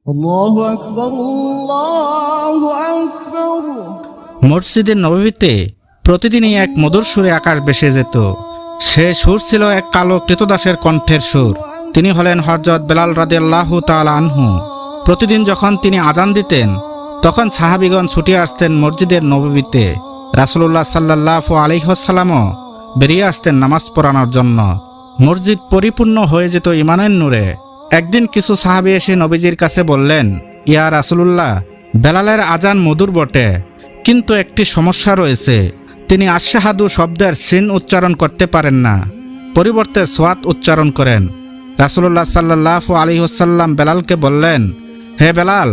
আল্লাহু আকবার, আল্লাহু আকবার। মসজিদে নববীতে প্রতিদিনই এক মধুর সুরে আকাশ ভেসে যেত। সে সুর ছিল এক কালো কৃতদাসের কণ্ঠের সুর। তিনি হলেন হযরত বেলাল রাদিয়াল্লাহু তাআলা আনহু। প্রতিদিন যখন তিনি আজান দিতেন, তখন সাহাবীগণ ছুটে আসতেন মসজিদের নববীতে। রাসূলুল্লাহ সাল্লাল্লাহু আলাইহি ওয়াসাল্লামও বেরিয়ে আসতেন নামাজ পড়ানোর জন্য। মসজিদ পরিপূর্ণ হয়ে যেত ঈমানের নূরে। একদিন কিছু সাহাবী এসে নবীজির কাছে বললেন, ইয়া রাসূলুল্লাহ, বেলালের আজান মধুর বটে, কিন্তু একটি সমস্যা রয়েছে। তিনি আশহাদু শব্দের সিন উচ্চারণ করতে পারেন না, পরিবর্তে সোয়াত উচ্চারণ করেন। রাসূলুল্লাহ সাল্লাল্লাহু আলাইহি ওয়াসাল্লাম বেলালকে বললেন, হে বেলাল,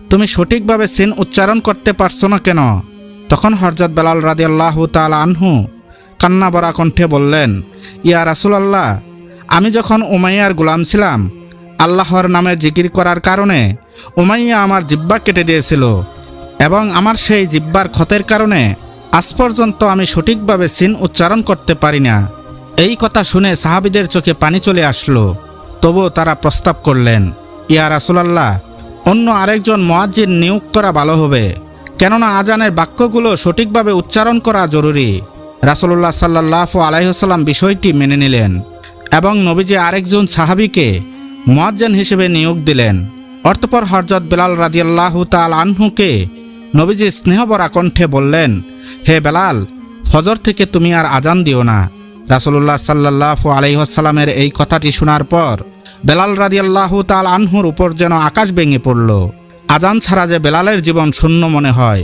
তুমি সঠিকভাবে সিন উচ্চারণ করতে পারছো না কেন? তখন হযরত বেলাল রাদিয়াল্লাহু তাআলা আনহু কান্না ভরা কণ্ঠে বললেন, ইয়া রাসূলুল্লাহ, আমি যখন উমাইয়ার গোলাম ছিলাম, আল্লাহর নামে জিকির করার কারণে উমাইয়া আমার জিহ্বা কেটে দিয়েছিল, এবং আমার সেই জিহ্বার ক্ষতের কারণে আজ পর্যন্ত আমি সঠিকভাবে সিন উচ্চারণ করতে পারি না। এই কথা শুনে সাহাবীদের চোখে পানি চলে আসলো। তবুও তারা প্রস্তাব করলেন, ইয়া রাসূলুল্লাহ, অন্য আরেকজন মুয়াজ্জিন নিয়োগ করা ভালো হবে, কেননা আজানের বাক্যগুলো সঠিকভাবে উচ্চারণ করা জরুরি। রাসূলুল্লাহ সাল্লাল্লাহু আলাইহি ওয়াসাল্লাম বিষয়টি মেনে নিলেন এবং নবীজি আরেকজন সাহাবীকে মুয়াজ্জিন হিসেবে নিয়োগ দিলেন। অতঃপর হযরত বেলাল রাদিয়াল্লাহু তাআলা আনহুকে নবীজি স্নেহভরা কণ্ঠে বললেন, হে বেলাল, ফজর থেকে তুমি আর আজান দিও না। রাসূলুল্লাহ সাল্লাল্লাহু আলাইহি ওয়াসাল্লামের এই কথাটি শোনার পর বেলাল রাদিয়াল্লাহু তাআলা আনহুর উপর যেন আকাশ ভেঙে পড়ল। আজান ছাড়া যে বেলালের জীবন শূন্য মনে হয়।